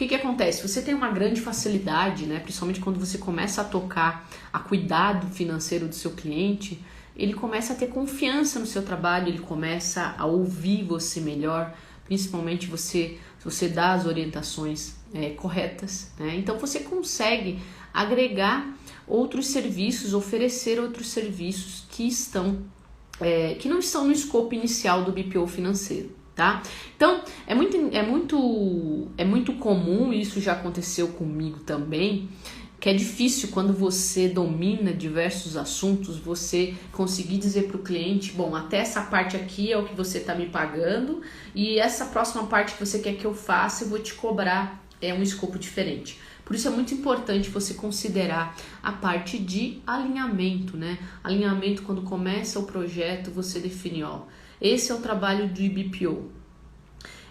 que acontece? Você tem uma grande facilidade, né? Principalmente quando você começa a tocar, a cuidar do financeiro do seu cliente, ele começa a ter confiança no seu trabalho, ele começa a ouvir você melhor, principalmente se você dá as orientações corretas, né? Então você consegue agregar outros serviços, oferecer outros serviços que não estão no escopo inicial do BPO financeiro, tá? Então é muito comum, isso já aconteceu comigo também, que é difícil quando você domina diversos assuntos, você conseguir dizer para o cliente, bom, até essa parte aqui é o que você está me pagando e essa próxima parte que você quer que eu faça, eu vou te cobrar um escopo diferente. Por isso é muito importante você considerar a parte de alinhamento, né? Alinhamento, quando começa o projeto, você define, ó, esse é o trabalho de BPO,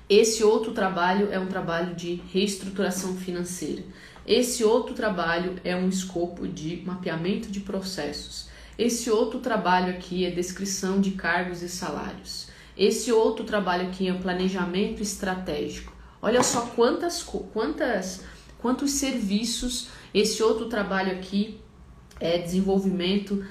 esse outro trabalho é um trabalho de reestruturação financeira, esse outro trabalho é um escopo de mapeamento de processos, esse outro trabalho aqui é descrição de cargos e salários, esse outro trabalho aqui é um planejamento estratégico. Olha só quantos serviços. Esse outro trabalho aqui é desenvolvimento,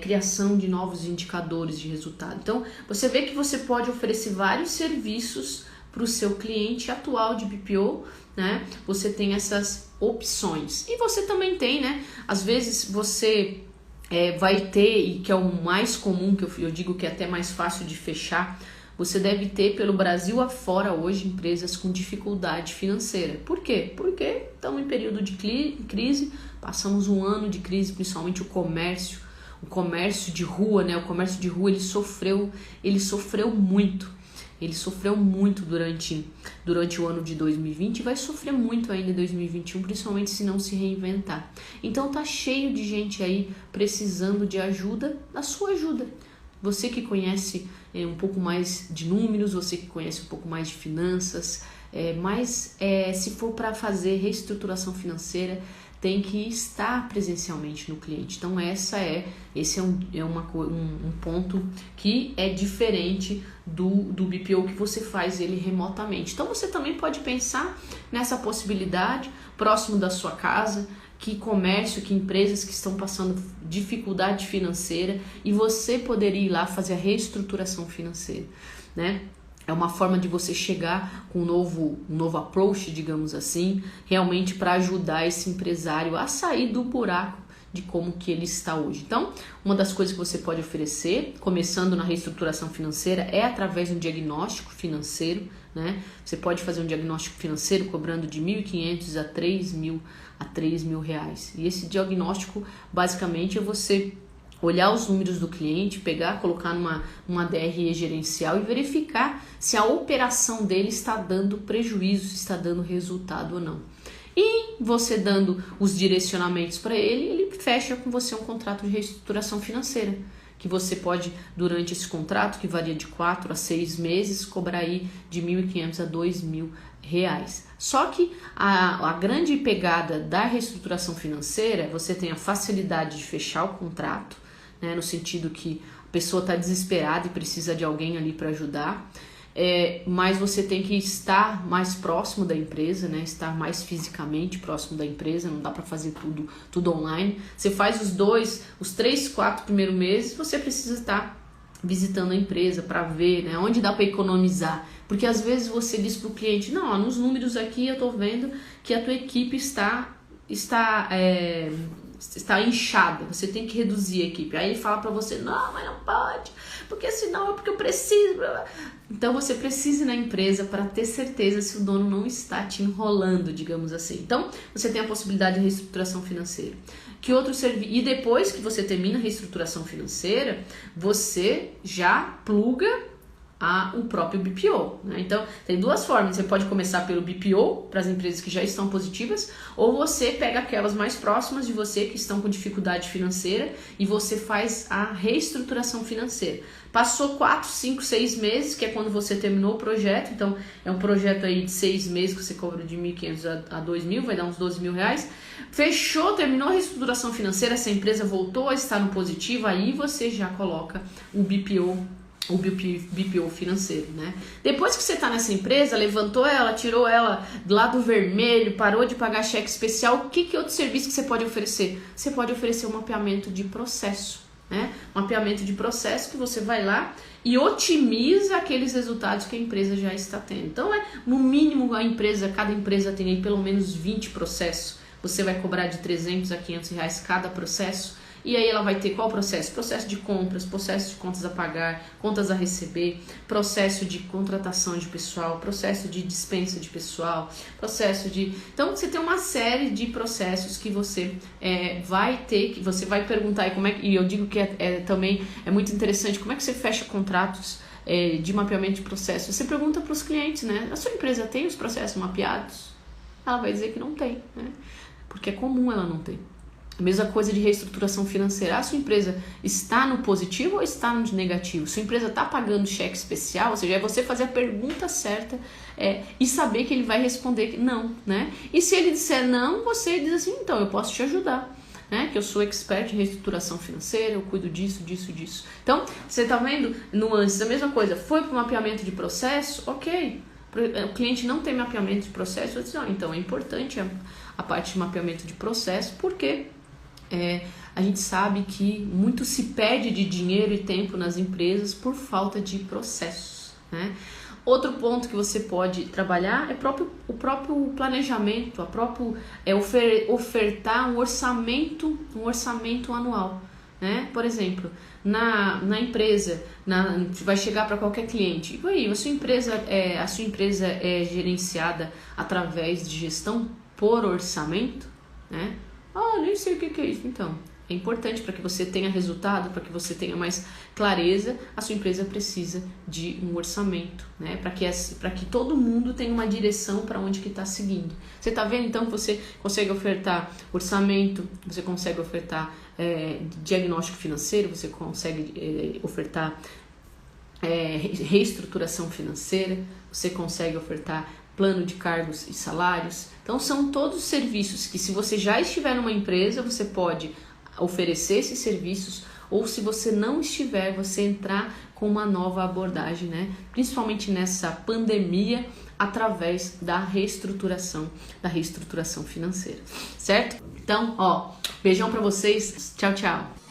criação de novos indicadores de resultado. Então, você vê que você pode oferecer vários serviços para o seu cliente atual de BPO, né? Você tem essas opções. E você também tem, né? Às vezes você vai ter, e que é o mais comum, que eu digo que é até mais fácil de fechar, você deve ter pelo Brasil afora hoje empresas com dificuldade financeira. Por quê? Porque estamos em período de crise, passamos um ano de crise, principalmente o comércio de rua, né? O comércio de rua ele sofreu muito. Ele sofreu muito durante o ano de 2020 e vai sofrer muito ainda em 2021, principalmente se não se reinventar. Então tá cheio de gente aí precisando de ajuda, da sua ajuda. Você que conhece um pouco mais de números, você que conhece um pouco mais de finanças, mas se for para fazer reestruturação financeira, tem que estar presencialmente no cliente. Então esse é um ponto que é diferente do BPO, que você faz ele remotamente. Então você também pode pensar nessa possibilidade, próximo da sua casa, que comércio, que empresas que estão passando dificuldade financeira e você poderia ir lá fazer a reestruturação financeira, né? É uma forma de você chegar com um novo approach, digamos assim, realmente para ajudar esse empresário a sair do buraco de como que ele está hoje. Então, uma das coisas que você pode oferecer, começando na reestruturação financeira, é através de um diagnóstico financeiro, né? Você pode fazer um diagnóstico financeiro cobrando de R$ 1.500 a R$ 3.000. E esse diagnóstico, basicamente, é você olhar os números do cliente, colocar numa DRE gerencial e verificar se a operação dele está dando prejuízo, se está dando resultado ou não. E você dando os direcionamentos para ele fecha com você um contrato de reestruturação financeira, que você pode, durante esse contrato, que varia de 4 a 6 meses, cobrar aí de R$ 1.500 a R$ 2.000. Só que a grande pegada da reestruturação financeira, você tem a facilidade de fechar o contrato, né, no sentido que a pessoa está desesperada e precisa de alguém ali para ajudar, mas você tem que estar mais próximo da empresa, né, estar mais fisicamente próximo da empresa, não dá para fazer tudo online. Você faz os 3, 4 primeiros meses, você precisa estar visitando a empresa para ver, né, onde dá para economizar, porque às vezes você diz para o cliente, não, nos números aqui eu estou vendo que a tua equipe está inchada, você tem que reduzir a equipe. Aí ele fala para você, não, mas não pode, porque senão é porque eu preciso. Então você precisa ir na empresa para ter certeza se o dono não está te enrolando, digamos assim. Então você tem a possibilidade de reestruturação financeira. E depois que você termina a reestruturação financeira, você já pluga o próprio BPO, né? Então tem duas formas, você pode começar pelo BPO para as empresas que já estão positivas, ou você pega aquelas mais próximas de você que estão com dificuldade financeira e você faz a reestruturação financeira. Passou 4, 5, 6 meses, que é quando você terminou o projeto, então é um projeto aí de 6 meses que você cobra de 1.500 a 2.000, vai dar uns R$ 12.000. Fechou, terminou a reestruturação financeira, essa empresa voltou a estar no positivo, aí você já coloca o BPO o BPO financeiro, né? Depois que você está nessa empresa, levantou ela, tirou ela do lado vermelho, parou de pagar cheque especial, o que outro serviço que você pode oferecer? Você pode oferecer um mapeamento de processo, né? Mapeamento de processo que você vai lá e otimiza aqueles resultados que a empresa já está tendo. Então, no mínimo, cada empresa tem aí pelo menos 20 processos. Você vai cobrar de 300 a 500 reais cada processo. E aí ela vai ter qual processo? Processo de compras, processo de contas a pagar, contas a receber, processo de contratação de pessoal, processo de dispensa de pessoal, processo de... Então você tem uma série de processos que você vai ter, que você vai perguntar, e eu digo que também é muito interessante, como é que você fecha contratos de mapeamento de processos? Você pergunta para os clientes, né? A sua empresa tem os processos mapeados? Ela vai dizer que não tem, né? Porque é comum ela não ter. A mesma coisa de reestruturação financeira. A sua empresa está no positivo ou está no negativo? Sua empresa está pagando cheque especial? Ou seja, é você fazer a pergunta certa e saber que ele vai responder que não, né? E se ele disser não, você diz assim, então, eu posso te ajudar, né? Que eu sou expert em reestruturação financeira, eu cuido disso, disso, disso. Então, você está vendo nuances. A mesma coisa, foi para o mapeamento de processo? Ok. O cliente não tem mapeamento de processo, eu disse, então é importante a parte de mapeamento de processo, porque a gente sabe que muito se perde de dinheiro e tempo nas empresas por falta de processos, né? Outro ponto que você pode trabalhar é o próprio planejamento, ofertar um orçamento anual, né? Por exemplo, na empresa, vai chegar para qualquer cliente, e aí, a sua empresa é gerenciada através de gestão por orçamento, né? Nem sei o que é isso. Então, é importante para que você tenha resultado, para que você tenha mais clareza, a sua empresa precisa de um orçamento, né? Para que todo mundo tenha uma direção para onde que está seguindo. Você está vendo, então, que você consegue ofertar orçamento, você consegue ofertar diagnóstico financeiro, você consegue ofertar reestruturação financeira, você consegue ofertar plano de cargos e salários. Então são todos serviços que, se você já estiver numa empresa, você pode oferecer esses serviços, ou se você não estiver, você entrar com uma nova abordagem, né? Principalmente nessa pandemia, através da reestruturação financeira, certo? Então, beijão para vocês, tchau, tchau.